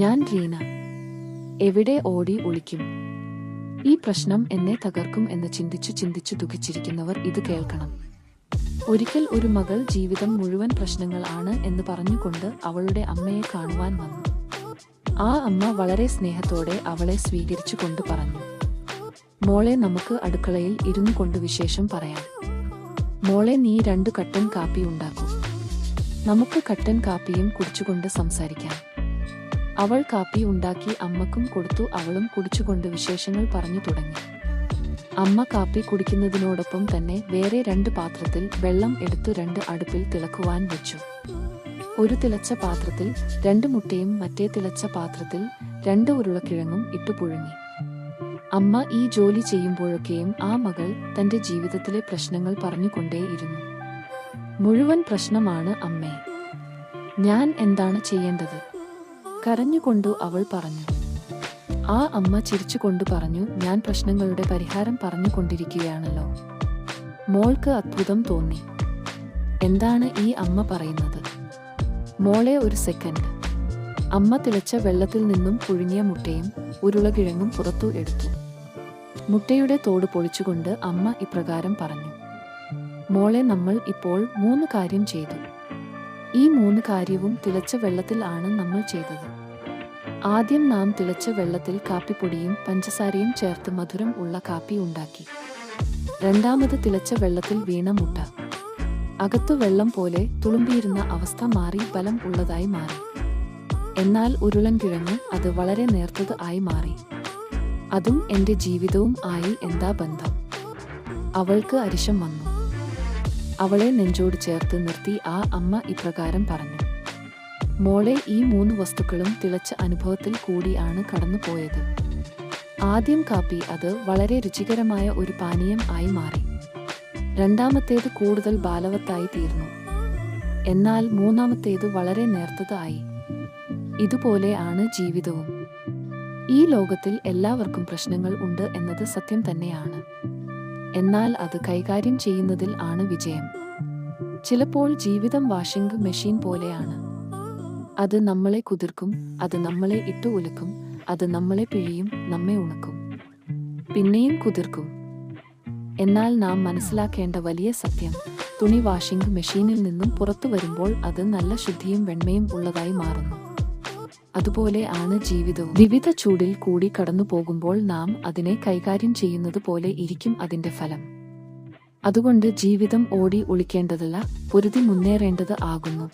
ഞാൻ റീന. എവിടെ ഓടി ഒളിക്കും? ഈ പ്രശ്നം എന്നെ തകർക്കും എന്ന് ചിന്തിച്ചു ദുഃഖിച്ചിരിക്കുന്നവർ ഇത് കേൾക്കണം. ഒരിക്കൽ ഒരു മകൾ ജീവിതം മുഴുവൻ പ്രശ്നങ്ങൾ ആണ് എന്ന് പറഞ്ഞുകൊണ്ട് അവളുടെ അമ്മയെ കാണുവാൻ വന്നു. ആ അമ്മ വളരെ സ്നേഹത്തോടെ അവളെ സ്വീകരിച്ചുകൊണ്ട് പറഞ്ഞു, മോളെ, നമുക്ക് അടുക്കളയിൽ ഇരുന്നു കൊണ്ട് വിശേഷം പറയാം. മോളെ, നീ 2 കട്ടൻ കാപ്പി ഉണ്ടാക്കൂ. നമുക്ക് കട്ടൻ കാപ്പിയും കുടിച്ചുകൊണ്ട് സംസാരിക്കാം. അവൾ കാപ്പി ഉണ്ടാക്കി അമ്മക്കും കൊടുത്തു. അവളും കുടിച്ചുകൊണ്ട് വിശേഷങ്ങൾ പറഞ്ഞു തുടങ്ങി. അമ്മ കാപ്പി കുടിക്കുന്നതിനോടൊപ്പം തന്നെ വേറെ 2 പാത്രത്തിൽ വെള്ളം എടുത്തു 2 അടുപ്പിൽ തിളക്കുവാൻ വെച്ചു. ഒരു തിളച്ച പാത്രത്തിൽ 2 മുട്ടയും മറ്റേ തിളച്ച പാത്രത്തിൽ 2 ഉരുളക്കിഴങ്ങും ഇട്ടു പുഴുങ്ങി. അമ്മ ഈ ജോലി ചെയ്യുമ്പോഴൊക്കെയും ആ മകൾ തന്റെ ജീവിതത്തിലെ പ്രശ്നങ്ങൾ പറഞ്ഞുകൊണ്ടേയിരുന്നു. മുഴുവൻ പ്രശ്നമാണ് അമ്മേ, ഞാൻ എന്താണ് ചെയ്യേണ്ടത്? കരഞ്ഞുകൊണ്ടു അവൾ പറഞ്ഞു. ആ അമ്മ ചിരിച്ചുകൊണ്ടു പറഞ്ഞു, ഞാൻ പ്രശ്നങ്ങളുടെ പരിഹാരം പറഞ്ഞുകൊണ്ടിരിക്കുകയാണല്ലോ. മോൾക്ക് അത്ഭുതം തോന്നി. എന്താണ് ഈ അമ്മ പറയുന്നത്? മോളെ, ഒരു സെക്കൻഡ്. അമ്മ തിളച്ച വെള്ളത്തിൽ നിന്നും പുഴുങ്ങിയ മുട്ടയും ഉരുളക്കിഴങ്ങും പുറത്തു എടുത്തു. മുട്ടയുടെ തോട് പൊളിച്ചുകൊണ്ട് അമ്മ ഇപ്രകാരം പറഞ്ഞു, മോളെ, നമ്മൾ ഇപ്പോൾ 3 കാര്യം ചെയ്തു. ഈ 3 കാര്യവും തിളച്ച വെള്ളത്തിൽ ആണ് നമ്മൾ ചെയ്തത്. ആദ്യം നാം തിളച്ച വെള്ളത്തിൽ കാപ്പിപ്പൊടിയും പഞ്ചസാരയും ചേർത്ത് മധുരം ഉള്ള കാപ്പി ഉണ്ടാക്കി. രണ്ടാമത് തിളച്ച വെള്ളത്തിൽ വീണ മുട്ട അകത്തു വെള്ളം പോലെ തുളുമ്പിയിരുന്ന അവസ്ഥ മാറി ബലം ഉള്ളതായി മാറി. എന്നാൽ ഉരുളൻകിഴങ്ങ് അത് വളരെ നേർത്തത് ആയി മാറി. അതും എന്റെ ജീവിതവും ആയി എന്താ ബന്ധം? അവൾക്ക് അരിശം വന്നു. അവളെ നെഞ്ചോട് ചേർത്ത് നിർത്തി ആ അമ്മ ഇപ്രകാരം പറഞ്ഞു, മോളെ, ഈ 3 വസ്തുക്കളും തിളച്ച അനുഭവത്തിൽ കൂടിയാണ് കടന്നുപോയത്. ആദ്യം കാപ്പി, അത് വളരെ രുചികരമായ ഒരു പാനീയം ആയി മാറി. രണ്ടാമത്തേത് കൂടുതൽ ബാലവത്തായി തീർന്നു. എന്നാൽ 3ാമത്തേത് വളരെ നേർത്തത് ആയി. ഇതുപോലെ ആണ് ജീവിതവും. ഈ ലോകത്തിൽ എല്ലാവർക്കും പ്രശ്നങ്ങൾ ഉണ്ട് എന്നത് സത്യം തന്നെയാണ്. എന്നാൽ അത് കൈകാര്യം ചെയ്യുന്നതിൽ ആണ് വിജയം. ചിലപ്പോൾ ജീവിതം വാഷിംഗ് മെഷീൻ പോലെയാണ്. അത് നമ്മളെ കുതിർക്കും, അത് നമ്മളെ ഇട്ടു ഉലക്കും, അത് നമ്മളെ പിഴിയും, നമ്മെ ഉണക്കും, പിന്നെയും കുതിർക്കും. എന്നാൽ നാം മനസ്സിലാക്കേണ്ട വലിയ സത്യം, തുണി വാഷിംഗ് മെഷീനിൽ നിന്നും പുറത്തു വരുമ്പോൾ അത് നല്ല ശുദ്ധിയും വെണ്മയും ഉള്ളതായി മാറുന്നു. അതുപോലെ ആണ് ജീവിതവും. വിവിധ ചൂടിൽ കൂടി കടന്നു പോകുമ്പോൾ നാം അതിനെ കൈകാര്യം ചെയ്യുന്നത് പോലെ ഇരിക്കും അതിന്റെ ഫലം. അതുകൊണ്ട് ജീവിതം ഓടി ഒളിക്കേണ്ടതല്ല, പൊരുതി മുന്നേറേണ്ടത് ആകുന്നു.